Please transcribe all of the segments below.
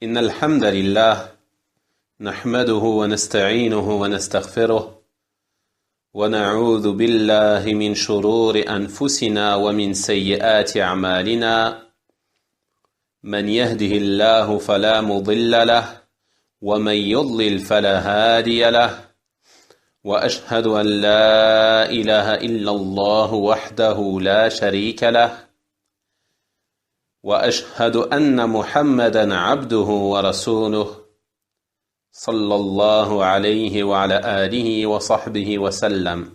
إن الحمد لله نحمده ونستعينه ونستغفره ونعوذ بالله من شرور أنفسنا ومن سيئات أعمالنا من يهده الله فلا مضل له ومن يضلل فلا هادي له وأشهد أن لا إله إلا الله وحده لا شريك له وأشهد أن محمدًا عبده ورسوله صلى الله عليه وعلى آله وصحبه وسلم.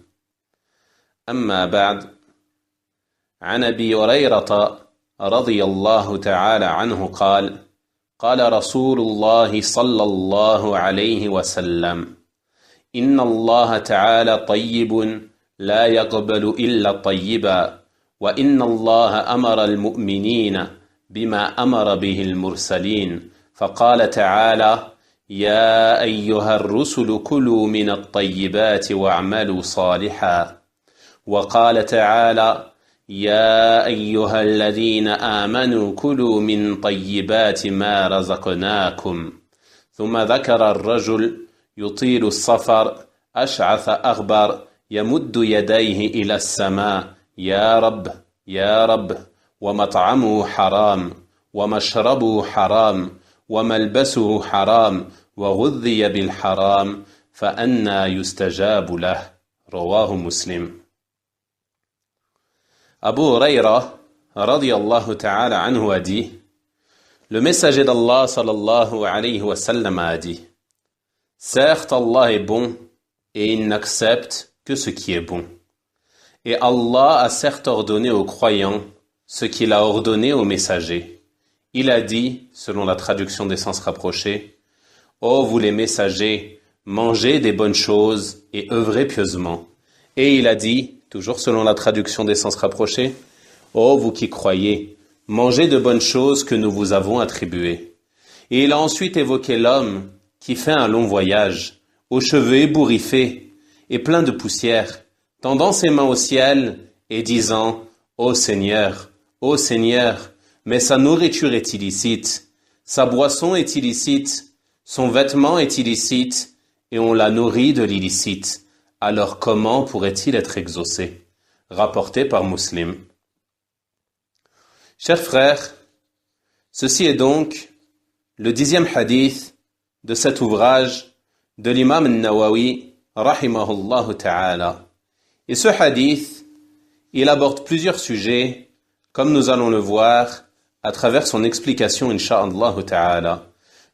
أما بعد، عن أبي هريرة رضي الله تعالى عنه قال: قال رسول الله صلى الله عليه وسلم: إن الله تعالى طيب لا يقبل إلا طيبا، وإن الله أمر المؤمنين بما أمر به المرسلين، فقال تعالى: يا أيها الرسل كلوا من الطيبات واعملوا صالحا، وقال تعالى: يا أيها الذين آمنوا كلوا من طيبات ما رزقناكم. ثم ذكر الرجل يطيل السفر أشعث أغبر يمد يديه إلى السماء: يا رب يا رب، ومطعمه حرام ومشربه حرام وملبسه حرام وغذي بالحرام فأنى يستجاب له. رواه مسلم. Abu Huraira radiyallahu ta'ala anhu a dit: le messager d'Allah sallallahu alayhi wa sallam a dit: certes Allah est bon et il n'accepte que ce qui est bon. Et Allah a certes ordonné aux croyants ce qu'il a ordonné aux messagers. Il a dit, selon la traduction des sens rapprochés: ô vous les messagers, mangez des bonnes choses et œuvrez pieusement. Et il a dit, toujours selon la traduction des sens rapprochés: ô vous qui croyez, mangez de bonnes choses que nous vous avons attribuées. Et il a ensuite évoqué l'homme qui fait un long voyage, aux cheveux ébouriffés et plein de poussière, tendant ses mains au ciel et disant: ô Seigneur, mais sa nourriture est illicite, sa boisson est illicite, son vêtement est illicite, et on l'a nourri de l'illicite. Alors comment pourrait-il être exaucé? Rapporté par Muslim. Chers frères, ceci est donc le 10e hadith de cet ouvrage de l'imam al-Nawawi, rahimahullah ta'ala. Et ce hadith, il aborde plusieurs sujets, comme nous allons le voir à travers son explication, incha'Allah ta'ala.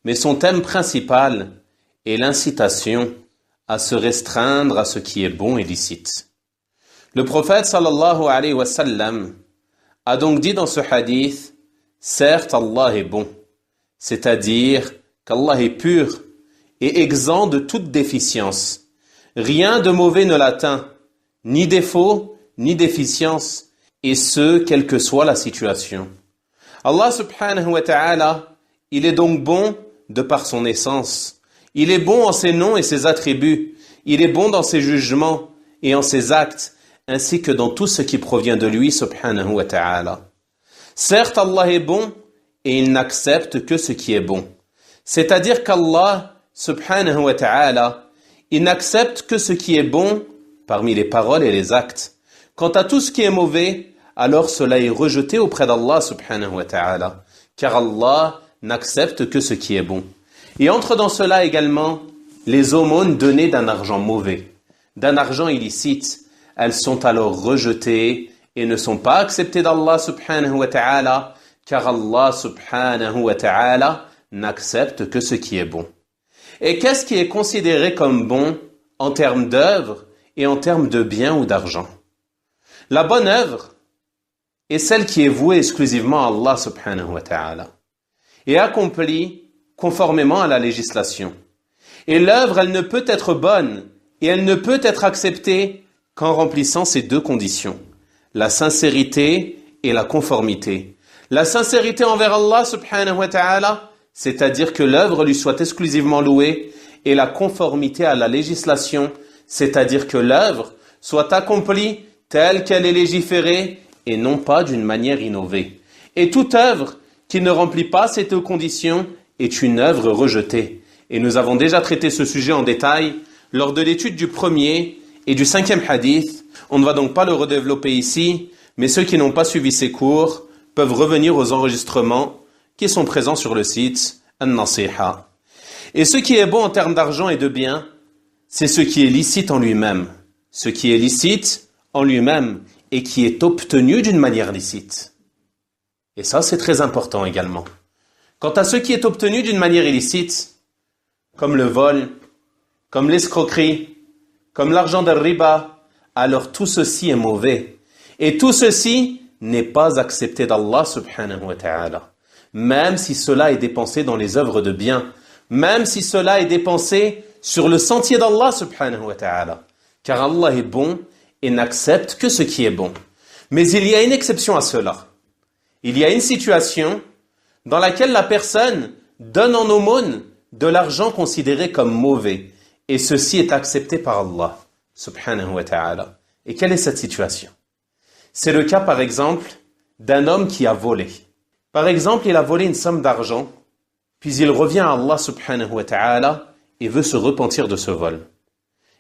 Mais son thème principal est l'incitation à se restreindre à ce qui est bon et licite. Le prophète sallallahu alayhi wa sallam a donc dit dans ce hadith: certes Allah est bon, c'est-à-dire qu'Allah est pur et exempt de toute déficience. Rien de mauvais ne l'atteint, ni défaut, ni déficience, et ce, quelle que soit la situation. Allah subhanahu wa ta'ala, il est donc bon de par son essence. Il est bon en ses noms et ses attributs. Il est bon dans ses jugements et en ses actes, ainsi que dans tout ce qui provient de lui subhanahu wa ta'ala. Certes, Allah est bon et il n'accepte que ce qui est bon. C'est-à-dire qu'Allah subhanahu wa ta'ala, il n'accepte que ce qui est bon parmi les paroles et les actes. Quant à tout ce qui est mauvais, alors cela est rejeté auprès d'Allah subhanahu wa ta'ala, car Allah n'accepte que ce qui est bon. Et entre dans cela également les aumônes données d'un argent mauvais, d'un argent illicite. Elles sont alors rejetées et ne sont pas acceptées d'Allah subhanahu wa ta'ala, car Allah subhanahu wa ta'ala n'accepte que ce qui est bon. Et qu'est-ce qui est considéré comme bon en termes d'œuvre et en termes de bien ou d'argent? La bonne œuvre est celle qui est vouée exclusivement à Allah subhanahu wa ta'ala et accomplie conformément à la législation. Et l'œuvre, elle ne peut être bonne et elle ne peut être acceptée qu'en remplissant ces deux conditions: la sincérité et la conformité. La sincérité envers Allah subhanahu wa ta'ala, c'est-à-dire que l'œuvre lui soit exclusivement louée, et la conformité à la législation, c'est-à-dire que l'œuvre soit accomplie telle qu'elle est légiférée et non pas d'une manière innovée. Et toute œuvre qui ne remplit pas ces deux conditions est une œuvre rejetée. Et nous avons déjà traité ce sujet en détail lors de l'étude du premier et du 5e hadith. On ne va donc pas le redévelopper ici, mais ceux qui n'ont pas suivi ces cours peuvent revenir aux enregistrements qui sont présents sur le site An-Nasiha. Et ce qui est bon en termes d'argent et de biens, c'est ce qui est licite en lui-même. Ce qui est licite en lui-même et qui est obtenu d'une manière licite. Et ça, c'est très important également. Quant à ce qui est obtenu d'une manière illicite, comme le vol, comme l'escroquerie, comme l'argent de riba, alors tout ceci est mauvais. Et tout ceci n'est pas accepté d'Allah subhanahu wa ta'ala. Même si cela est dépensé dans les œuvres de bien, même si cela est dépensé sur le sentier d'Allah subhanahu wa ta'ala. Car Allah est bon et n'accepte que ce qui est bon. Mais il y a une exception à cela. Il y a une situation dans laquelle la personne donne en aumône de l'argent considéré comme mauvais. Et ceci est accepté par Allah subhanahu wa ta'ala. Et quelle est cette situation? C'est le cas par exemple d'un homme qui a volé. Par exemple, il a volé une somme d'argent, puis il revient à Allah subhanahu wa ta'ala et veut se repentir de ce vol.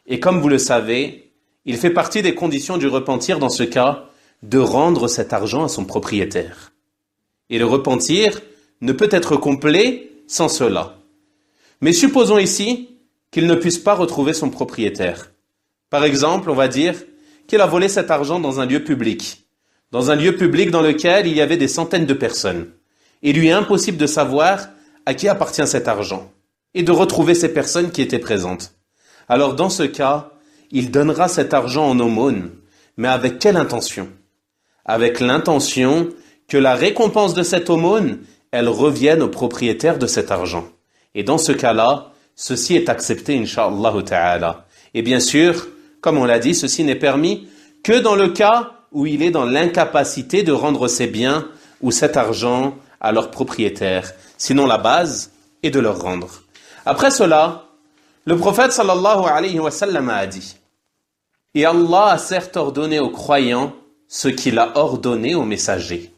Et comme vous le savez, il fait partie des conditions du repentir dans ce cas, de rendre cet argent à son propriétaire. Et le repentir ne peut être complet sans cela. Mais supposons ici qu'il ne puisse pas retrouver son propriétaire. Par exemple, on va dire qu'il a volé cet argent dans un lieu public. Dans un lieu public dans lequel il y avait des centaines de personnes. Il lui est impossible de savoir à qui appartient cet argent et de retrouver ces personnes qui étaient présentes. Alors dans ce cas, il donnera cet argent en aumône, mais avec quelle intention? Avec l'intention que la récompense de cette aumône, elle revienne au propriétaire de cet argent. Et dans ce cas-là, ceci est accepté, incha'Allah ta'ala. Et bien sûr, comme on l'a dit, ceci n'est permis que dans le cas où il est dans l'incapacité de rendre ses biens ou cet argent à leur propriétaire. Sinon, la base est de leur rendre. Après cela, le prophète sallallahu alayhi wa sallam a dit: et Allah a certes ordonné aux croyants ce qu'il a ordonné aux messagers.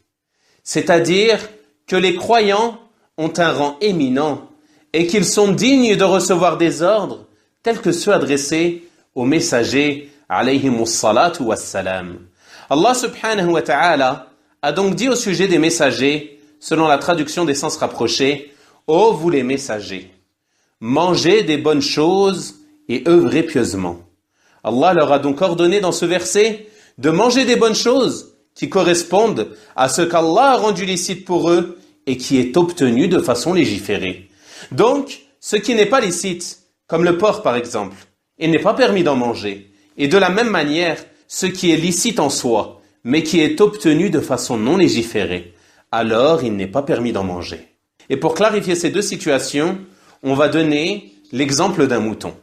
C'est-à-dire que les croyants ont un rang éminent et qu'ils sont dignes de recevoir des ordres tels que ceux adressés aux messagers alayhimus salatu wassalam. Allah subhanahu wa ta'ala a donc dit au sujet des messagers, selon la traduction des sens rapprochés: ô vous les messagers, mangez des bonnes choses et œuvrez pieusement. Allah leur a donc ordonné dans ce verset de manger des bonnes choses qui correspondent à ce qu'Allah a rendu licite pour eux et qui est obtenu de façon légiférée. Donc, ce qui n'est pas licite, comme le porc par exemple, il n'est pas permis d'en manger. Et de la même manière, ce qui est licite en soi, mais qui est obtenu de façon non légiférée, alors il n'est pas permis d'en manger. Et pour clarifier ces deux situations, on va donner l'exemple d'un mouton.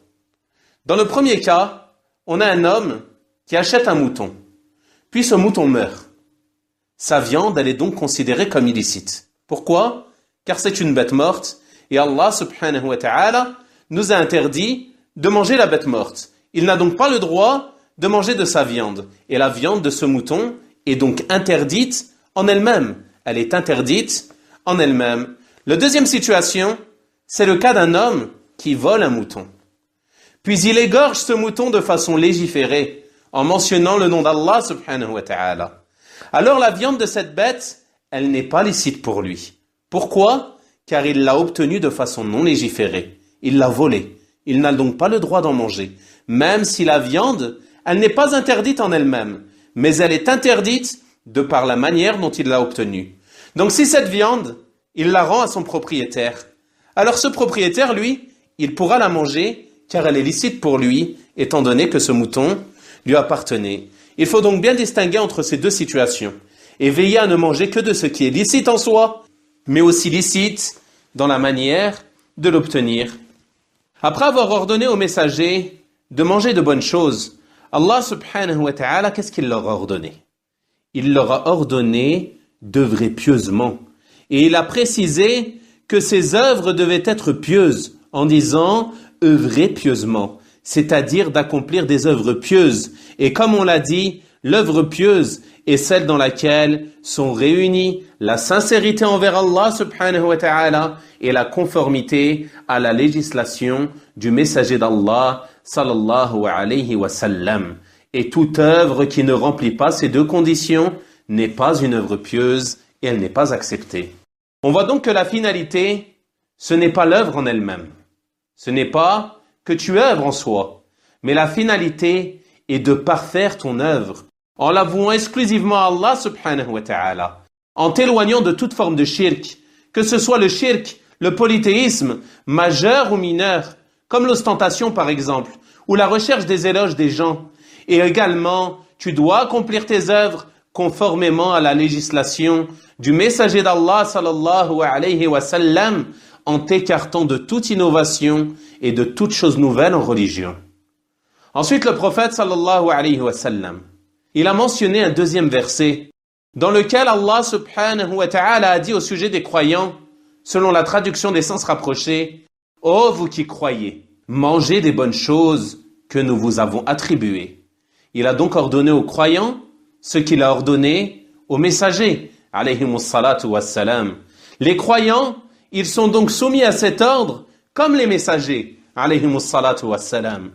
Dans le premier cas, on a un homme qui achète un mouton, puis ce mouton meurt. Sa viande, elle est donc considérée comme illicite. Pourquoi? Car c'est une bête morte, et Allah subhanahu wa ta'ala nous a interdit de manger la bête morte. Il n'a donc pas le droit de manger de sa viande. Et la viande de ce mouton est donc interdite en elle-même. Elle est interdite en elle-même. La deuxième situation, c'est le cas d'un homme qui vole un mouton. Puis il égorge ce mouton de façon légiférée, en mentionnant le nom d'Allah subhanahu wa ta'ala. Alors la viande de cette bête, elle n'est pas licite pour lui. Pourquoi? Car il l'a obtenue de façon non légiférée. Il l'a volée. Il n'a donc pas le droit d'en manger. Même si la viande, elle n'est pas interdite en elle-même, mais elle est interdite de par la manière dont il l'a obtenue. Donc si cette viande, il la rend à son propriétaire, alors ce propriétaire, lui, il pourra la manger car elle est licite pour lui, étant donné que ce mouton lui appartenait. Il faut donc bien distinguer entre ces deux situations et veiller à ne manger que de ce qui est licite en soi, mais aussi licite dans la manière de l'obtenir. Après avoir ordonné aux messagers de manger de bonnes choses, Allah subhanahu wa ta'ala, qu'est-ce qu'il leur a ordonné? Il leur a ordonné d'œuvrer pieusement. Et il a précisé que ces œuvres devaient être pieuses, en disant œuvrer pieusement, c'est-à-dire d'accomplir des œuvres pieuses. Et comme on l'a dit, L'œuvre pieuse est celle dans laquelle sont réunis la sincérité envers Allah subhanahu wa ta'ala et la conformité à la législation du messager d'Allah sallallahu alayhi wa sallam. Et toute œuvre qui ne remplit pas ces deux conditions n'est pas une œuvre pieuse et elle n'est pas acceptée. On voit donc que la finalité, ce n'est pas l'œuvre en elle-même. Ce n'est pas que tu œuvres en soi, mais la finalité est de parfaire ton œuvre en l'avouant exclusivement à Allah subhanahu wa ta'ala, en t'éloignant de toute forme de shirk, que ce soit le shirk, le polythéisme, majeur ou mineur, comme l'ostentation par exemple, ou la recherche des éloges des gens. Et également, tu dois accomplir tes œuvres conformément à la législation du messager d'Allah sallallahu alayhi wa sallam, en t'écartant de toute innovation et de toute chose nouvelle en religion. Ensuite, le prophète sallallahu alayhi wa sallam, il a mentionné un deuxième verset dans lequel Allah subhanahu wa ta'ala a dit au sujet des croyants, selon la traduction des sens rapprochés, « Ô vous qui croyez, mangez des bonnes choses que nous vous avons attribuées. » Il a donc ordonné aux croyants ce qu'il a ordonné aux messagers, alayhimus salatu wassalam. Les croyants, ils sont donc soumis à cet ordre comme les messagers, alayhimus salatu wassalam.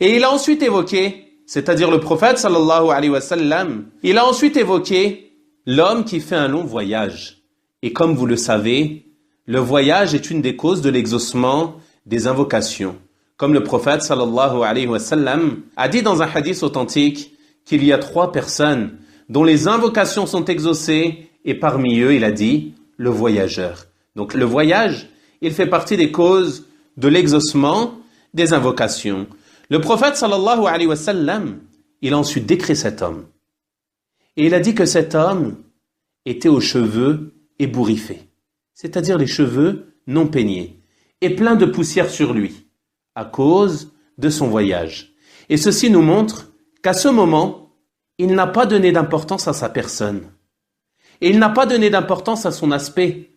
Et il a ensuite évoqué, c'est-à-dire le prophète sallallahu alayhi wa sallam, il a ensuite évoqué l'homme qui fait un long voyage. Et comme vous le savez, le voyage est une des causes de l'exaucement des invocations. Comme le prophète sallallahu alayhi wa sallam a dit dans un hadith authentique qu'il y a 3 personnes dont les invocations sont exaucées et parmi eux, il a dit, le voyageur. Donc le voyage, il fait partie des causes de l'exaucement des invocations. Le prophète sallallahu alayhi wa sallam, il a ensuite décrit cet homme. Et il a dit que cet homme était aux cheveux ébouriffés, c'est-à-dire les cheveux non peignés, et plein de poussière sur lui, à cause de son voyage. Et ceci nous montre qu'à ce moment, il n'a pas donné d'importance à sa personne. Et il n'a pas donné d'importance à son aspect.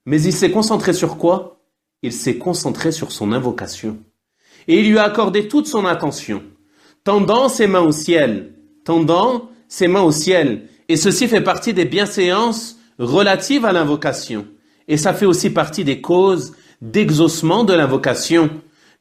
Mais il s'est concentré sur quoi? Il s'est concentré sur son invocation. Et il lui a accordé toute son attention, tendant ses mains au ciel, Et ceci fait partie des bienséances relatives à l'invocation. Et ça fait aussi partie des causes d'exaucement de l'invocation.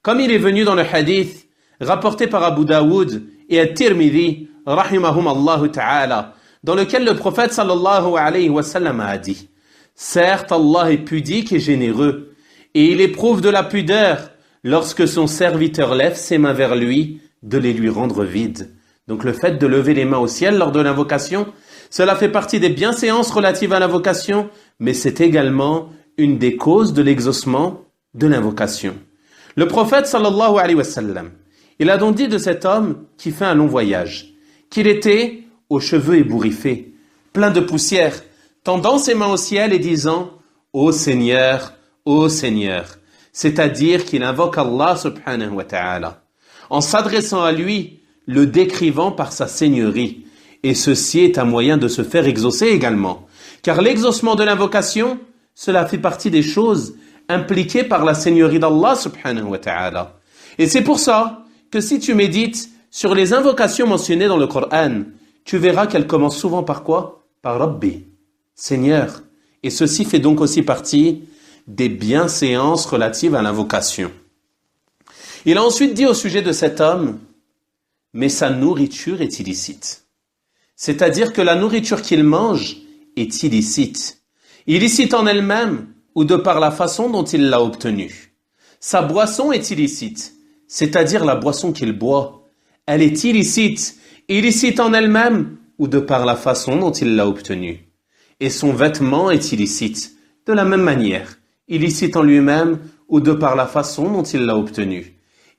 Comme il est venu dans le hadith rapporté par Abu Daoud et At-Tirmidhi, rahimahum Allah ta'ala, dans lequel le prophète sallallahu alayhi wa sallam a dit, « Certes, Allah est pudique et généreux, et il éprouve de la pudeur lorsque son serviteur lève ses mains vers lui, de les lui rendre vides. » Donc le fait de lever les mains au ciel lors de l'invocation, cela fait partie des bienséances relatives à l'invocation, mais c'est également une des causes de l'exaucement de l'invocation. Le prophète sallallahu alayhi wa sallam, il a donc dit de cet homme qui fait un long voyage, qu'il était aux cheveux ébouriffés, plein de poussière, tendant ses mains au ciel et disant « Ô Seigneur, c'est-à-dire qu'il invoque Allah subhanahu wa ta'ala, en s'adressant à lui, le décrivant par sa seigneurie. Et ceci est un moyen de se faire exaucer également. Car l'exaucement de l'invocation, cela fait partie des choses impliquées par la seigneurie d'Allah subhanahu wa ta'ala. Et c'est pour ça que si tu médites sur les invocations mentionnées dans le Coran, tu verras qu'elles commencent souvent par quoi? Par Rabbi, Seigneur. Et ceci fait donc aussi partie des bienséances relatives à l'invocation. Il a ensuite dit au sujet de cet homme, mais sa nourriture est illicite. C'est-à-dire que la nourriture qu'il mange est illicite. Illicite en elle-même ou de par la façon dont il l'a obtenue. Sa boisson est illicite, c'est-à-dire la boisson qu'il boit. Elle est illicite, illicite en elle-même ou de par la façon dont il l'a obtenue. Et son vêtement est illicite, de la même manière, illicite en lui-même ou de par la façon dont il l'a obtenu.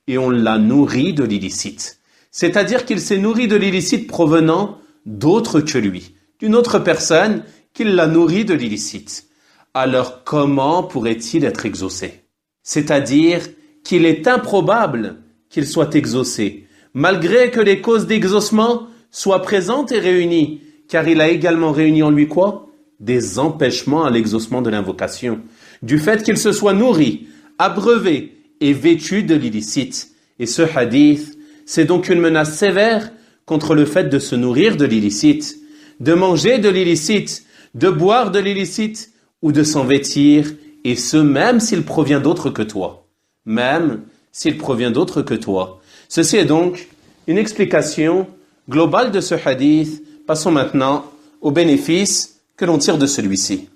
Et on l'a nourri de l'illicite. C'est-à-dire qu'il s'est nourri de l'illicite provenant d'autre que lui, d'une autre personne qui l'a nourri de l'illicite. Alors comment pourrait-il être exaucé? C'est-à-dire qu'il est improbable qu'il soit exaucé, malgré que les causes d'exaucement soient présentes et réunies, car il a également réuni en lui quoi? Des empêchements à l'exaucement de l'invocation, du fait qu'il se soit nourri, abreuvé et vêtu de l'illicite. Et ce hadith, c'est donc une menace sévère contre le fait de se nourrir de l'illicite, de manger de l'illicite, de boire de l'illicite ou de s'en vêtir, et ce même s'il provient d'autre que toi. Même s'il provient d'autre que toi. Ceci est donc une explication globale de ce hadith. Passons maintenant aux bénéfices que l'on tire de celui-ci.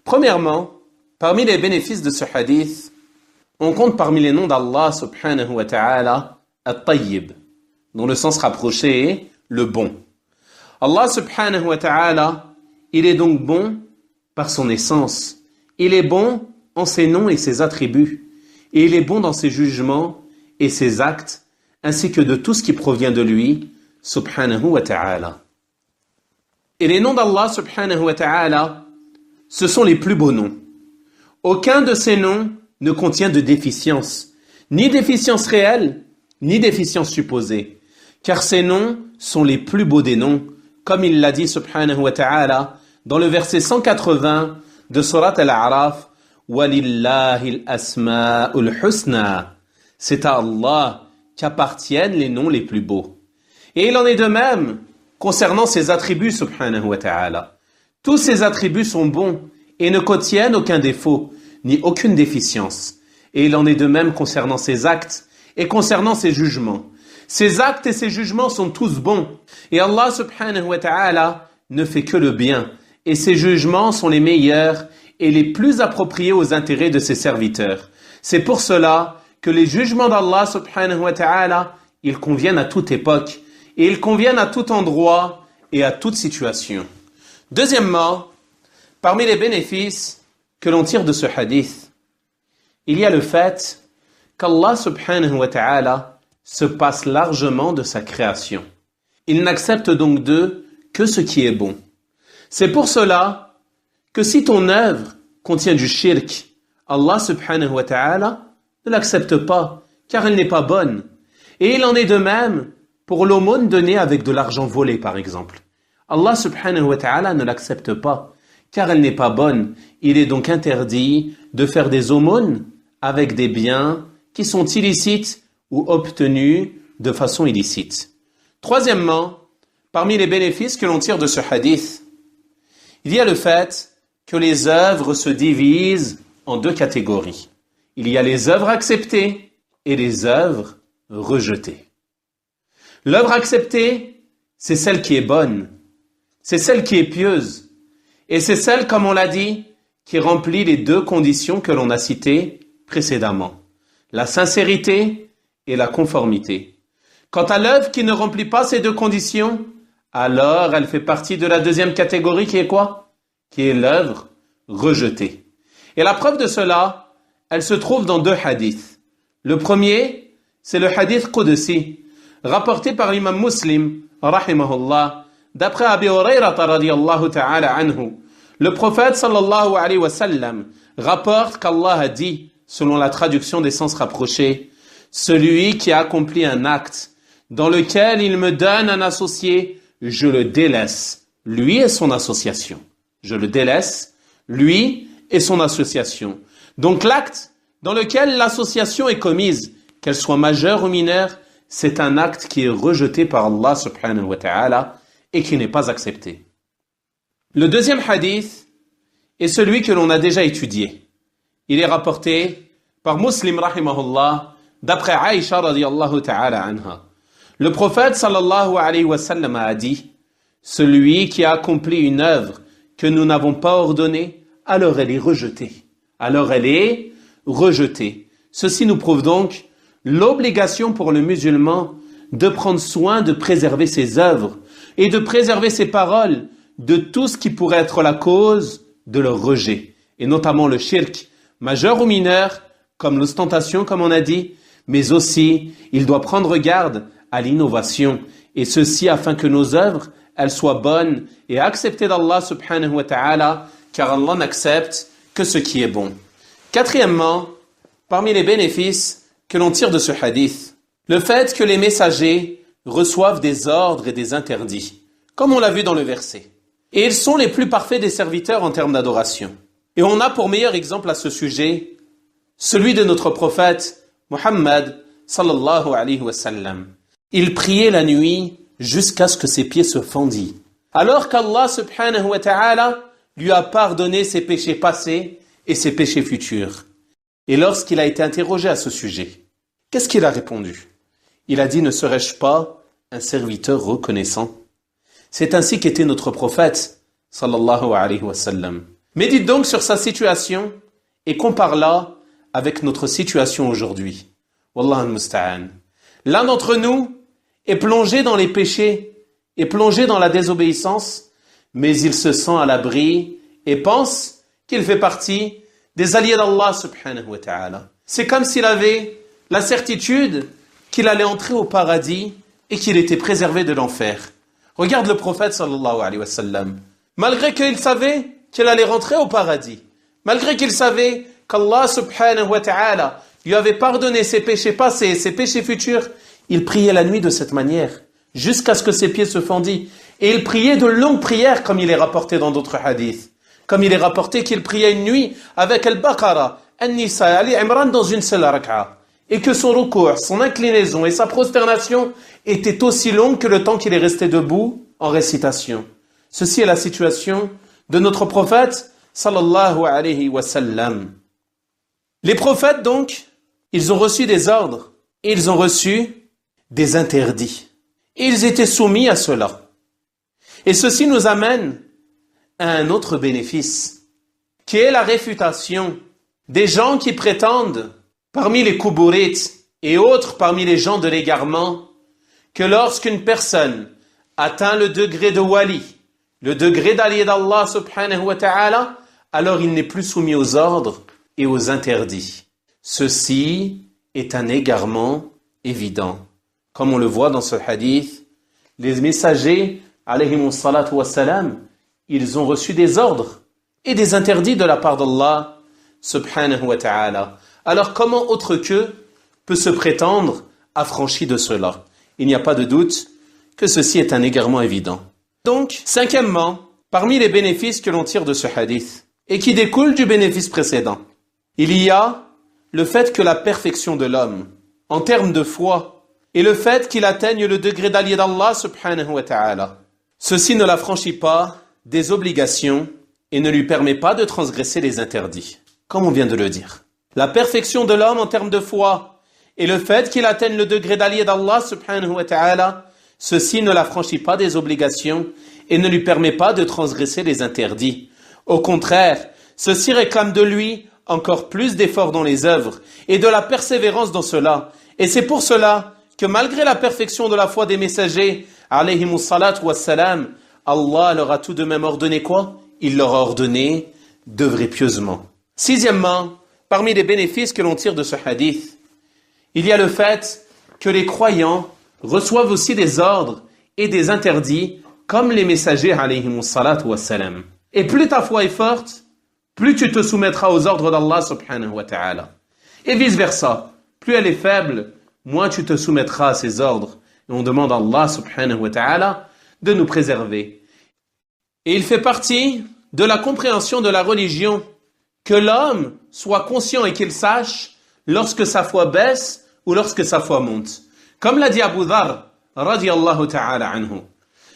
Premièrement, parmi les bénéfices de ce hadith, on compte parmi les noms d'Allah subhanahu wa ta'ala At-Tayyib, dont le sens rapproché est le bon. Allah subhanahu wa ta'ala, il est donc bon par son essence. Il est bon en ses noms et ses attributs. Et il est bon dans ses jugements et ses actes, ainsi que de tout ce qui provient de lui, subhanahu wa ta'ala. Et les noms d'Allah subhanahu wa ta'ala, ce sont les plus beaux noms. Aucun de ces noms ne contient de déficience, ni déficience réelle, ni déficience supposée, car ces noms sont les plus beaux des noms, comme il l'a dit subhanahu wa ta'ala dans le verset 180 de Surat Al-A'raf, وَلِلَّهِ الْأَسْمَاءُ الْحُسْنَى. C'est à Allah qu'appartiennent les noms les plus beaux. Et il en est de même concernant ses attributs subhanahu wa ta'ala. Tous ces attributs sont bons et ne contiennent aucun défaut, ni aucune déficience. Et il en est de même concernant ses actes et concernant ses jugements. Ses actes et ses jugements sont tous bons. Et Allah subhanahu wa ta'ala ne fait que le bien. Et ses jugements sont les meilleurs et les plus appropriés aux intérêts de ses serviteurs. C'est pour cela que les jugements d'Allah subhanahu wa ta'ala, ils conviennent à toute époque. Et ils conviennent à tout endroit et à toute situation. Deuxièmement, parmi les bénéfices que l'on tire de ce hadith, il y a le fait qu'Allah subhanahu wa ta'ala se passe largement de sa création. Il n'accepte donc d'eux que ce qui est bon. C'est pour cela que si ton œuvre contient du shirk, Allah subhanahu wa ta'ala ne l'accepte pas, car elle n'est pas bonne. Et il en est de même pour l'aumône donnée avec de l'argent volé, par exemple. Allah subhanahu wa ta'ala ne l'accepte pas, car elle n'est pas bonne. Il est donc interdit de faire des aumônes avec des biens qui sont illicites ou obtenus de façon illicite. Troisièmement, parmi les bénéfices que l'on tire de ce hadith, il y a le fait que les œuvres se divisent en deux catégories. Il y a les œuvres acceptées et les œuvres rejetées. L'œuvre acceptée, c'est celle qui est bonne, c'est celle qui est pieuse, et c'est celle, comme on l'a dit, qui remplit les deux conditions que l'on a citées précédemment, la sincérité et la conformité. Quant à l'œuvre qui ne remplit pas ces deux conditions, alors elle fait partie de la deuxième catégorie qui est quoi? Qui est l'œuvre rejetée. Et la preuve de cela, elle se trouve dans deux hadiths. Le premier, c'est le hadith Qudsi, rapporté par l'imam Muslim, rahimahullah, d'après Abi Hurayrata radiyallahu ta'ala anhu. Le prophète sallallahu alayhi wa sallam rapporte qu'Allah a dit, selon la traduction des sens rapprochés, celui qui a accompli un acte dans lequel il me donne un associé, je le délaisse, lui et son association. Je le délaisse, lui et son association. Donc l'acte dans lequel l'association est commise, qu'elle soit majeure ou mineure, c'est un acte qui est rejeté par Allah subhanahu wa ta'ala et qui n'est pas accepté. Le deuxième hadith est celui que l'on a déjà étudié. Il est rapporté par Muslim rahimahullah d'après Aïcha radiyallahu ta'ala anha. Le prophète sallallahu alayhi wa sallam a dit, celui qui a accompli une œuvre que nous n'avons pas ordonnée, alors elle est rejetée. Alors elle est rejetée. Ceci nous prouve donc l'obligation pour le musulman de prendre soin de préserver ses œuvres et de préserver ses paroles de tout ce qui pourrait être la cause de leur rejet, et notamment le shirk, majeur ou mineur, comme l'ostentation, comme on a dit, mais aussi il doit prendre garde à l'innovation, et ceci afin que nos œuvres, elles soient bonnes et acceptées d'Allah subhanahu wa ta'ala, car Allah n'accepte que ce qui est bon. Quatrièmement, parmi les bénéfices que l'on tire de ce hadith, le fait que les messagers reçoivent des ordres et des interdits, comme on l'a vu dans le verset. Et ils sont les plus parfaits des serviteurs en termes d'adoration. Et on a pour meilleur exemple à ce sujet celui de notre prophète Muhammad sallallahu alayhi wa sallam. Il priait la nuit jusqu'à ce que ses pieds se fendillent. Alors qu'Allah subhanahu wa ta'ala lui a pardonné ses péchés passés et ses péchés futurs. Et lorsqu'il a été interrogé à ce sujet, qu'est-ce qu'il a répondu? Il a dit, ne serais-je pas un serviteur reconnaissant? C'est ainsi qu'était notre prophète, sallallahu alayhi wa sallam. Médite donc sur sa situation et compare-la avec notre situation aujourd'hui. Wallah al-musta'an. L'un d'entre nous est plongé dans les péchés, est plongé dans la désobéissance, mais il se sent à l'abri et pense qu'il fait partie des alliés d'Allah subhanahu wa ta'ala. C'est comme s'il avait la certitude qu'il allait entrer au paradis et qu'il était préservé de l'enfer. Regarde le prophète sallallahu alayhi wa sallam. Malgré qu'il savait qu'il allait rentrer au paradis, malgré qu'il savait qu'Allah subhanahu wa ta'ala lui avait pardonné ses péchés passés et ses péchés futurs, il priait la nuit de cette manière, jusqu'à ce que ses pieds se fendissent. Et il priait de longues prières, comme il est rapporté dans d'autres hadiths. Comme il est rapporté qu'il priait une nuit avec Al-Baqarah, An-Nisa et Ali Imran dans une seule rak'a. Et que son recours, son inclinaison et sa prosternation étaient aussi longues que le temps qu'il est resté debout en récitation. Ceci est la situation de notre prophète, sallallahu alayhi wa sallam. Les prophètes, donc, ils ont reçu des ordres et ils ont reçu des interdits. Et ils étaient soumis à cela. Et ceci nous amène à un autre bénéfice, qui est la réfutation des gens qui prétendent, parmi les kouburites et autres parmi les gens de l'égarement, que lorsqu'une personne atteint le degré de wali, le degré d'allié d'Allah subhanahu wa ta'ala, alors il n'est plus soumis aux ordres et aux interdits. Ceci est un égarement évident. Comme on le voit dans ce hadith, les messagers, alayhimus salatu wassalam, ils ont reçu des ordres et des interdits de la part d'Allah subhanahu wa ta'ala. Alors comment autre qu'eux peut se prétendre affranchi de cela? Il n'y a pas de doute que ceci est un égarement évident. Donc, cinquièmement, parmi les bénéfices que l'on tire de ce hadith, et qui découlent du bénéfice précédent, il y a le fait que la perfection de l'homme, en termes de foi, et le fait qu'il atteigne le degré d'allié d'Allah subhanahu wa ta'ala, ceci ne l'affranchit pas des obligations et ne lui permet pas de transgresser les interdits, comme on vient de le dire. La perfection de l'homme en termes de foi et le fait qu'il atteigne le degré d'allié d'Allah subhanahu wa ta'ala, ceci ne l'affranchit pas des obligations et ne lui permet pas de transgresser les interdits. Au contraire, ceci réclame de lui encore plus d'efforts dans les œuvres et de la persévérance dans cela. Et c'est pour cela que malgré la perfection de la foi des messagers, alayhimus salatu wassalam, Allah leur a tout de même ordonné quoi? Il leur a ordonné d'œuvrer pieusement. Sixièmement, parmi les bénéfices que l'on tire de ce hadith, il y a le fait que les croyants reçoivent aussi des ordres et des interdits comme les messagers alayhimus salatu wassalam. Et plus ta foi est forte, plus tu te soumettras aux ordres d'Allah subhanahu wa ta'ala. Et vice versa, plus elle est faible, moins tu te soumettras à ses ordres. Et on demande à Allah subhanahu wa ta'ala de nous préserver. Et il fait partie de la compréhension de la religion que l'homme soit conscient et qu'il sache lorsque sa foi baisse ou lorsque sa foi monte. Comme l'a dit Abu Dharr, radiyallahu ta'ala anhu,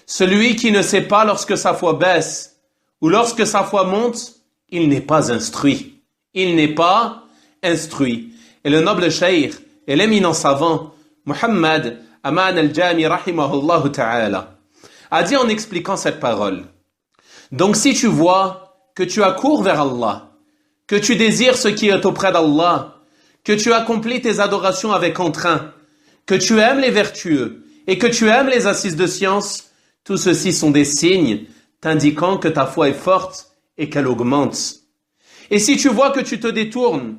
celui qui ne sait pas lorsque sa foi baisse ou lorsque sa foi monte, il n'est pas instruit. Il n'est pas instruit. Et le noble cheikh et l'éminent savant, Muhammad Aman al-Jami rahimahullah ta'ala, a dit en expliquant cette parole. Donc si tu vois que tu accours vers Allah, que tu désires ce qui est auprès d'Allah, que tu accomplis tes adorations avec entrain, que tu aimes les vertueux et que tu aimes les assises de science, tout ceci sont des signes t'indiquant que ta foi est forte et qu'elle augmente. Et si tu vois que tu te détournes,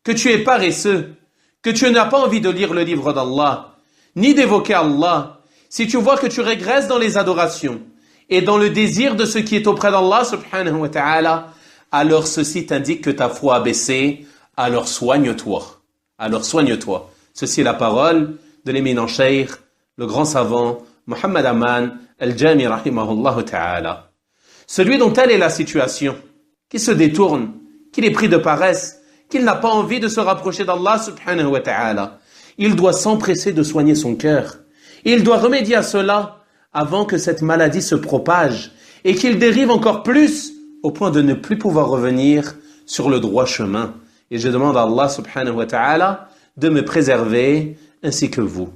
que tu es paresseux, que tu n'as pas envie de lire le livre d'Allah, ni d'évoquer Allah, si tu vois que tu régresses dans les adorations et dans le désir de ce qui est auprès d'Allah subhanahu wa ta'ala, alors ceci t'indique que ta foi a baissé, alors soigne-toi. Alors soigne-toi. Ceci est la parole de l'éminent cheikh, le grand savant, Muhammad Aman al-Jami rahimahullah ta'ala. Celui dont telle est la situation, qui se détourne, qu'il est pris de paresse, qu'il n'a pas envie de se rapprocher d'Allah subhanahu wa ta'ala, il doit s'empresser de soigner son cœur. Il doit remédier à cela avant que cette maladie se propage et qu'il dérive encore plus au point de ne plus pouvoir revenir sur le droit chemin. Et je demande à Allah subhanahu wa ta'ala de me préserver ainsi que vous.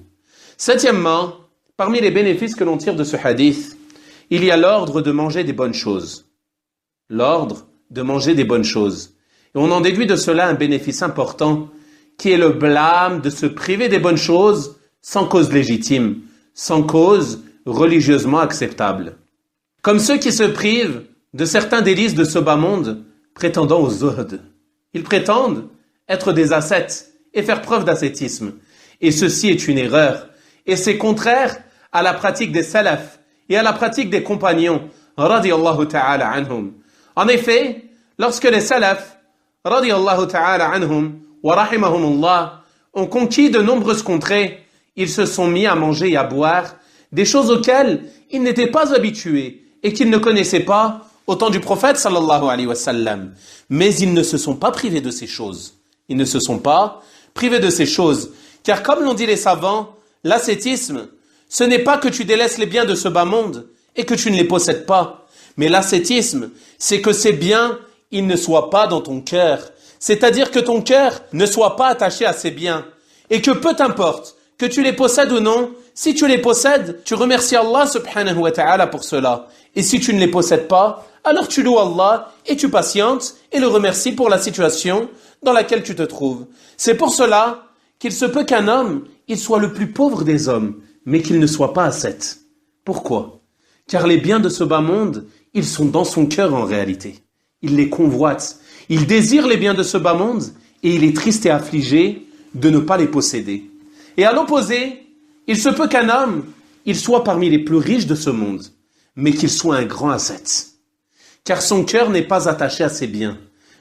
Septièmement, parmi les bénéfices que l'on tire de ce hadith, il y a l'ordre de manger des bonnes choses. L'ordre de manger des bonnes choses. Et on en déduit de cela un bénéfice important qui est le blâme de se priver des bonnes choses sans cause légitime, sans cause religieusement acceptable. Comme ceux qui se privent de certains délices de ce bas monde, prétendant au zuhd. Ils prétendent être des ascètes et faire preuve d'ascétisme. Et ceci est une erreur. Et c'est contraire à la pratique des salafs et à la pratique des compagnons, radiyallahu ta'ala anhum. En effet, lorsque les salafs, radiyallahu ta'ala anhum, wa rahimahumullah, ont conquis de nombreuses contrées, ils se sont mis à manger et à boire des choses auxquelles ils n'étaient pas habitués et qu'ils ne connaissaient pas au temps du prophète sallallahu alayhi wa sallam. Mais ils ne se sont pas privés de ces choses. Ils ne se sont pas privés de ces choses. Car comme l'ont dit les savants, l'ascétisme, ce n'est pas que tu délaisses les biens de ce bas monde et que tu ne les possèdes pas. Mais l'ascétisme, c'est que ces biens, ils ne soient pas dans ton cœur. C'est-à-dire que ton cœur ne soit pas attaché à ces biens. Et que peu t'importe que tu les possèdes ou non, si tu les possèdes, tu remercies Allah subhanahu wa ta'ala pour cela. Et si tu ne les possèdes pas, alors tu loues Allah et tu patientes et le remercies pour la situation dans laquelle tu te trouves. C'est pour cela qu'il se peut qu'un homme, il soit le plus pauvre des hommes, mais qu'il ne soit pas ascète. Pourquoi? Car les biens de ce bas monde, ils sont dans son cœur en réalité. Il les convoite. Il désire les biens de ce bas monde et il est triste et affligé de ne pas les posséder. Et à l'opposé, il se peut qu'un homme, il soit parmi les plus riches de ce monde, mais qu'il soit un grand ascète. Car son cœur n'est pas attaché à ses biens,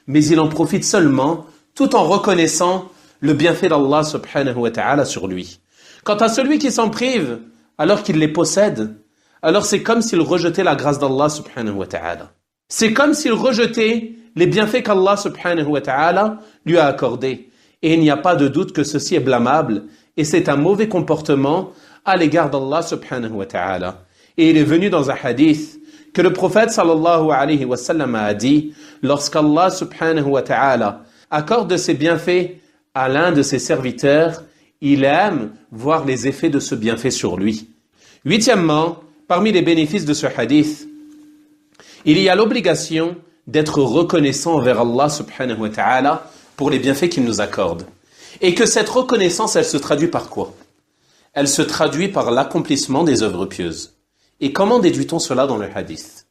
mais il en profite seulement tout en reconnaissant le bienfait d'Allah subhanahu wa ta'ala sur lui. Quant à celui qui s'en prive, alors qu'il les possède, alors c'est comme s'il rejetait la grâce d'Allah subhanahu wa ta'ala. C'est comme s'il rejetait les bienfaits qu'Allah subhanahu wa ta'ala lui a accordés. Et il n'y a pas de doute que ceci est blâmable et c'est un mauvais comportement à l'égard d'Allah subhanahu wa ta'ala. Et il est venu dans un hadith que le prophète sallallahu alayhi wa sallam a dit, lorsqu'Allah subhanahu wa ta'ala accorde de ses bienfaits à l'un de ses serviteurs, il aime voir les effets de ce bienfait sur lui. Huitièmement, parmi les bénéfices de ce hadith, il y a l'obligation d'être reconnaissant envers Allah subhanahu wa ta'ala pour les bienfaits qu'il nous accorde. Et que cette reconnaissance, elle se traduit par quoi? Elle se traduit par l'accomplissement des œuvres pieuses. Et comment déduit-on cela dans le hadith?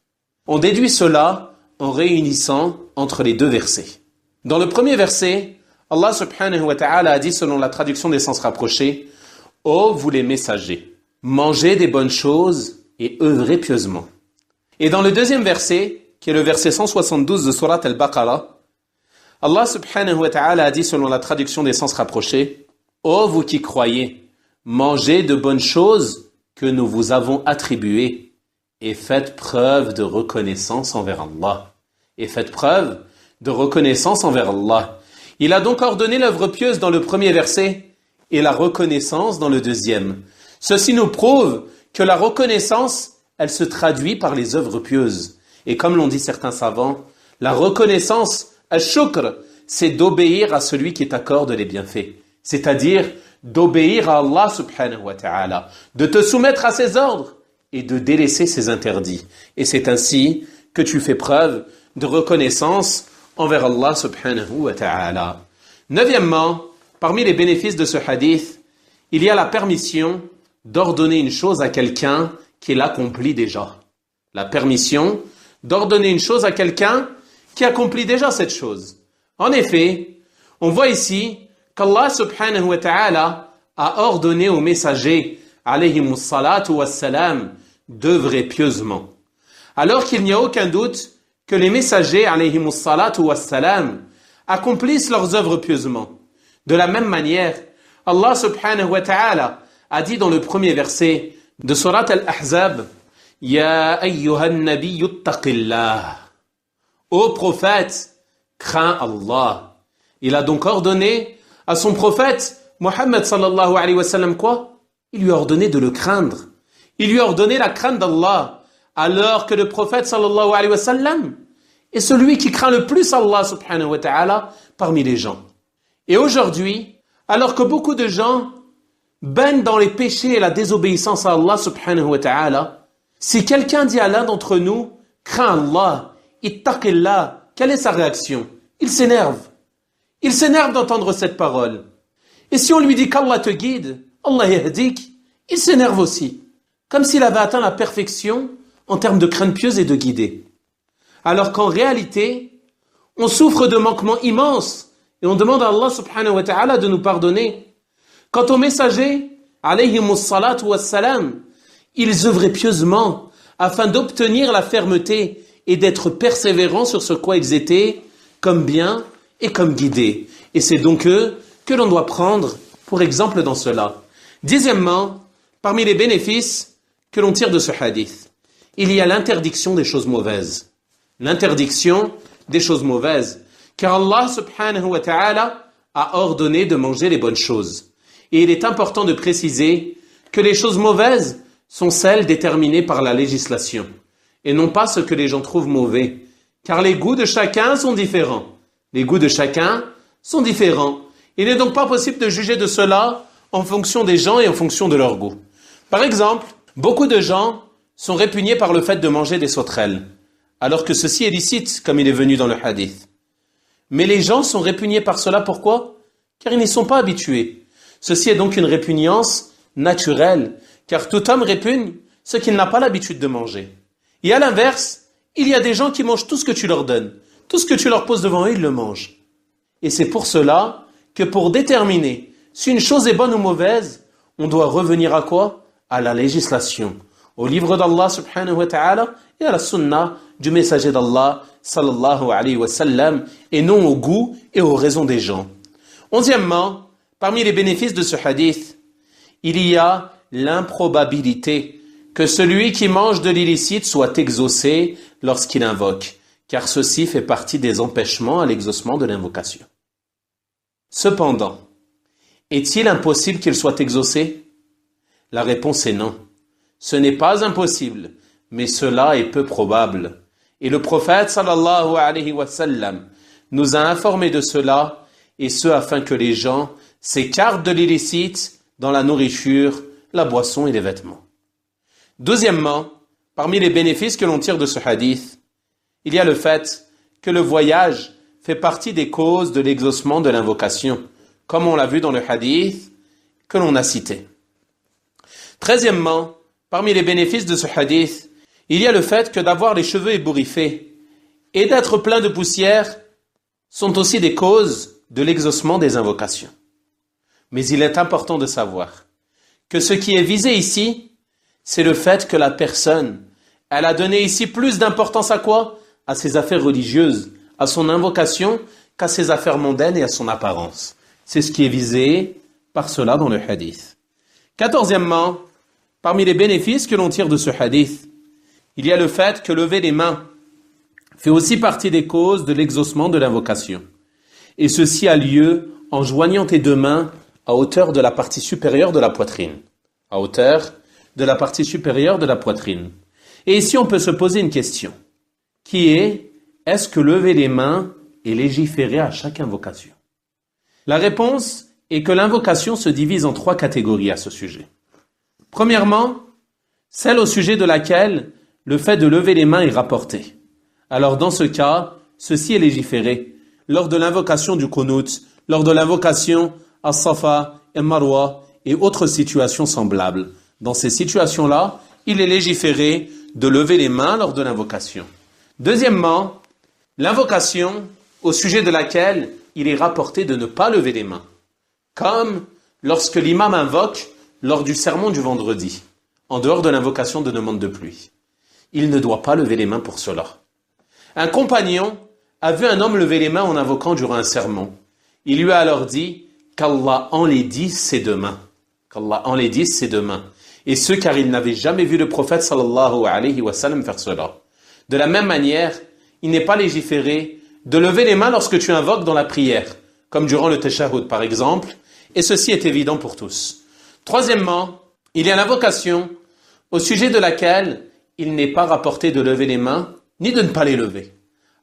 On déduit cela en réunissant entre les deux versets. Dans le premier verset, Allah subhanahu wa ta'ala a dit selon la traduction des sens rapprochés, « Ô vous les messagers, mangez des bonnes choses et œuvrez pieusement. » Et dans le deuxième verset, qui est le verset 172 de Surat al-Baqarah, Allah subhanahu wa ta'ala a dit selon la traduction des sens rapprochés, « Ô vous qui croyez, mangez de bonnes choses que nous vous avons attribuées et faites preuve de reconnaissance envers Allah. » Et faites preuve de reconnaissance envers Allah. Il a donc ordonné l'œuvre pieuse dans le premier verset et la reconnaissance dans le deuxième. Ceci nous prouve que la reconnaissance, elle se traduit par les œuvres pieuses. Et comme l'ont dit certains savants, la reconnaissance, al-shukr, c'est d'obéir à celui qui t'accorde les bienfaits. C'est-à-dire d'obéir à Allah subhanahu wa ta'ala, de te soumettre à ses ordres et de délaisser ses interdits. Et c'est ainsi que tu fais preuve de reconnaissance envers Allah subhanahu wa ta'ala. Neuvièmement, parmi les bénéfices de ce hadith, il y a la permission d'ordonner une chose à quelqu'un qui l'accomplit déjà. La permission d'ordonner une chose à quelqu'un qui accomplit déjà cette chose. En effet, on voit ici qu'Allah subhanahu wa ta'ala a ordonné aux messagers, alayhimus salatu wassalam, d'œuvrer pieusement. Alors qu'il n'y a aucun doute que les messagers, alayhimus salatu wassalam, accomplissent leurs œuvres pieusement. De la même manière, Allah subhanahu wa ta'ala a dit dans le premier verset de Surat al-Ahzab, « Ya ayyuhan nabiyyu ttaqillah » Ô prophète, crains Allah. Il a donc ordonné à son prophète, Muhammad sallallahu alayhi wa sallam, quoi? Il lui a ordonné de le craindre. Il lui a ordonné la crainte d'Allah, alors que le prophète sallallahu alayhi wa sallam est celui qui craint le plus Allah subhanahu wa ta'ala parmi les gens. Et aujourd'hui, alors que beaucoup de gens baignent dans les péchés et la désobéissance à Allah subhanahu wa ta'ala, si quelqu'un dit à l'un d'entre nous, crains Allah, ittaqillah, quelle est sa réaction? Il s'énerve. Il s'énerve d'entendre cette parole. Et si on lui dit qu'Allah te guide, Allah yahdik, il s'énerve aussi. Comme s'il avait atteint la perfection en termes de crainte pieuse et de guider. Alors qu'en réalité, on souffre de manquements immenses et on demande à Allah subhanahu wa ta'ala de nous pardonner. Quant aux messagers, alayhimus salatu wassalam, ils œuvraient pieusement afin d'obtenir la fermeté et d'être persévérants sur ce quoi ils étaient comme bien et comme guidés. Et c'est donc eux que l'on doit prendre pour exemple dans cela. Dixièmement, parmi les bénéfices que l'on tire de ce hadith, il y a l'interdiction des choses mauvaises. L'interdiction des choses mauvaises. Car Allah subhanahu wa ta'ala a ordonné de manger les bonnes choses. Et il est important de préciser que les choses mauvaises sont celles déterminées par la législation et non pas ce que les gens trouvent mauvais. Car les goûts de chacun sont différents. Les goûts de chacun sont différents. Il n'est donc pas possible de juger de cela en fonction des gens et en fonction de leur goût. Par exemple, beaucoup de gens sont répugnés par le fait de manger des sauterelles, alors que ceci est licite, comme il est venu dans le hadith. Mais les gens sont répugnés par cela, pourquoi? Car ils n'y sont pas habitués. Ceci est donc une répugnance naturelle, car tout homme répugne ce qu'il n'a pas l'habitude de manger. Et à l'inverse, il y a des gens qui mangent tout ce que tu leur donnes. Tout ce que tu leur poses devant eux, ils le mangent. Et c'est pour cela que pour déterminer si une chose est bonne ou mauvaise, on doit revenir à quoi? À la législation, au livre d'Allah subhanahu wa ta'ala et à la sunna du messager d'Allah sallallahu alayhi wa sallam et non au goût et aux raisons des gens. Onzièmement, parmi les bénéfices de ce hadith, il y a l'improbabilité que celui qui mange de l'illicite soit exaucé lorsqu'il invoque, car ceci fait partie des empêchements à l'exaucement de l'invocation. Cependant, est-il impossible qu'il soit exaucé? La réponse est non. Ce n'est pas impossible, mais cela est peu probable. Et le prophète sallallahu alayhi wa sallam nous a informé de cela, et ce afin que les gens s'écartent de l'illicite dans la nourriture, la boisson et les vêtements. Deuxièmement, parmi les bénéfices que l'on tire de ce hadith, il y a le fait que le voyage fait partie des causes de l'exaucement de l'invocation, comme on l'a vu dans le hadith que l'on a cité. Treizièmement, parmi les bénéfices de ce hadith, il y a le fait que d'avoir les cheveux ébouriffés et d'être plein de poussière sont aussi des causes de l'exaucement des invocations. Mais il est important de savoir que ce qui est visé ici, c'est le fait que la personne, elle a donné ici plus d'importance à quoi? À ses affaires religieuses, à son invocation, qu'à ses affaires mondaines et à son apparence. C'est ce qui est visé par cela dans le hadith. Quatorzièmement, parmi les bénéfices que l'on tire de ce hadith, il y a le fait que lever les mains fait aussi partie des causes de l'exaucement de l'invocation. Et ceci a lieu en joignant tes deux mains à hauteur de la partie supérieure de la poitrine. À hauteur de la partie supérieure de la poitrine. Et ici, on peut se poser une question, qui est, est-ce que lever les mains est légiféré à chaque invocation? La réponse est que l'invocation se divise en trois catégories à ce sujet. Premièrement, celle au sujet de laquelle le fait de lever les mains est rapporté. Alors dans ce cas, ceci est légiféré lors de l'invocation du Qunut, lors de l'invocation As-Safa et Marwa et autres situations semblables. Dans ces situations-là, il est légiféré de lever les mains lors de l'invocation. Deuxièmement, l'invocation au sujet de laquelle il est rapporté de ne pas lever les mains, comme lorsque l'imam invoque lors du sermon du vendredi, en dehors de l'invocation de demande de pluie. Il ne doit pas lever les mains pour cela. Un compagnon a vu un homme lever les mains en invoquant durant un sermon. Il lui a alors dit qu'Allah enlaidisse ses deux mains. Qu'Allah enlaidisse ses deux mains. Et ce car il n'avait jamais vu le prophète sallallahu alayhi wa sallam faire cela. De la même manière, il n'est pas légiféré de lever les mains lorsque tu invoques dans la prière, comme durant le tashahhud par exemple, et ceci est évident pour tous. Troisièmement, il y a l'invocation au sujet de laquelle il n'est pas rapporté de lever les mains, ni de ne pas les lever.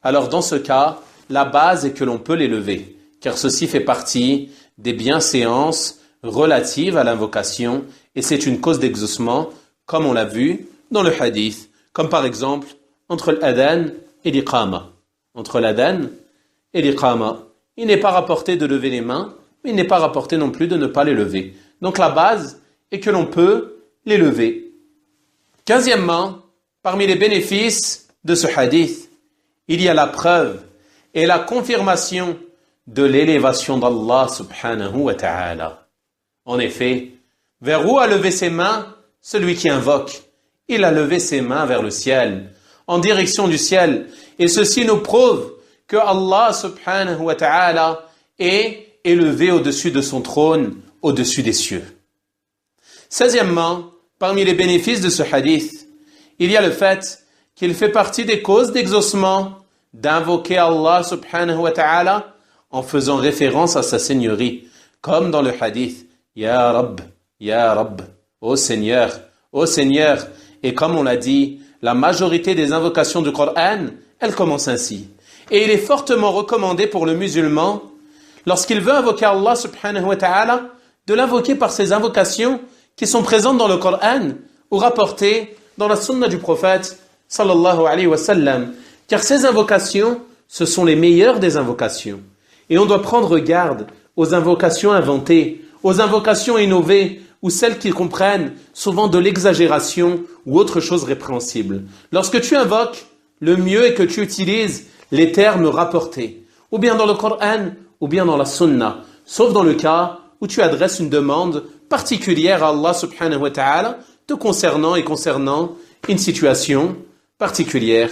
Alors dans ce cas, la base est que l'on peut les lever, car ceci fait partie des bienséances relatives à l'invocation, et c'est une cause d'exaucement, comme on l'a vu dans le hadith, comme par exemple entre l'adhan et l'iqama. Entre l'adhan et l'iqama, il n'est pas rapporté de lever les mains, mais il n'est pas rapporté non plus de ne pas les lever. Donc la base est que l'on peut les lever. 15e, parmi les bénéfices de ce hadith, il y a la preuve et la confirmation de l'élévation d'Allah subhanahu wa ta'ala. En effet, vers où a levé ses mains celui qui invoque? Il a levé ses mains vers le ciel, en direction du ciel. Et ceci nous prouve que Allah subhanahu wa ta'ala est élevé au-dessus de son trône, au-dessus des cieux. 16e, parmi les bénéfices de ce hadith, il y a le fait qu'il fait partie des causes d'exaucement d'invoquer Allah subhanahu wa ta'ala en faisant référence à sa seigneurie, comme dans le hadith « Ya Rabb, Ya Rabb » ô Seigneur, ô Seigneur. Et comme on l'a dit, la majorité des invocations du Coran, elles commencent ainsi. Et il est fortement recommandé pour le musulman, lorsqu'il veut invoquer Allah subhanahu wa ta'ala, de l'invoquer par ces invocations qui sont présentes dans le Coran ou rapportées dans la sunna du prophète sallallahu alayhi wa sallam. Car ces invocations, ce sont les meilleures des invocations. Et on doit prendre garde aux invocations inventées, aux invocations innovées, ou celles qui comprennent souvent de l'exagération ou autre chose répréhensible. Lorsque tu invoques, le mieux est que tu utilises les termes rapportés, ou bien dans le Coran, ou bien dans la Sunna, sauf dans le cas où tu adresses une demande particulière à Allah subhanahu wa ta'ala te concernant et concernant une situation particulière.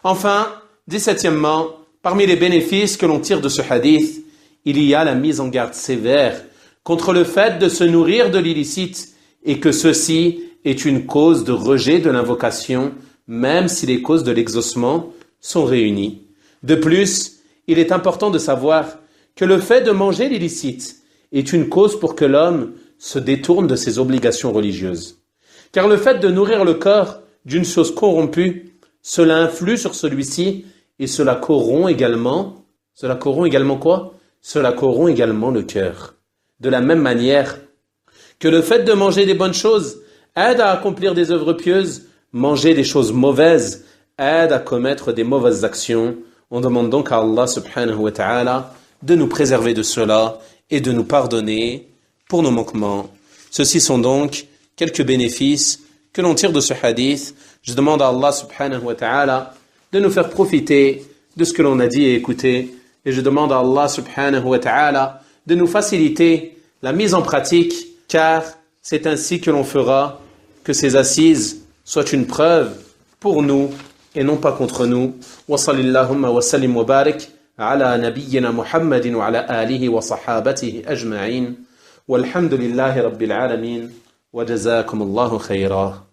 Enfin, 17e, parmi les bénéfices que l'on tire de ce hadith, il y a la mise en garde sévère contre le fait de se nourrir de l'illicite et que ceci est une cause de rejet de l'invocation, même si les causes de l'exaucement sont réunies. De plus, il est important de savoir que le fait de manger l'illicite est une cause pour que l'homme se détourne de ses obligations religieuses. Car le fait de nourrir le corps d'une chose corrompue, cela influe sur celui-ci et cela corrompt également quoi? Cela corrompt également le cœur. De la même manière que le fait de manger des bonnes choses aide à accomplir des œuvres pieuses, manger des choses mauvaises aide à commettre des mauvaises actions. On demande donc à Allah subhanahu wa ta'ala de nous préserver de cela et de nous pardonner pour nos manquements. Ceux-ci sont donc quelques bénéfices que l'on tire de ce hadith. Je demande à Allah subhanahu wa ta'ala de nous faire profiter de ce que l'on a dit et écouté. Et je demande à Allah subhanahu wa ta'ala de nous faciliter la mise en pratique, car c'est ainsi que l'on fera que ces assises soient une preuve pour nous et non pas contre nous. Wa sallallahu wa sallim wa barik ala nabiyyina Muhammadin wa ala alihi wa sahabatihi ajma'in. Walhamdulillahi rabbil alamin wa jazakumullahu khayra.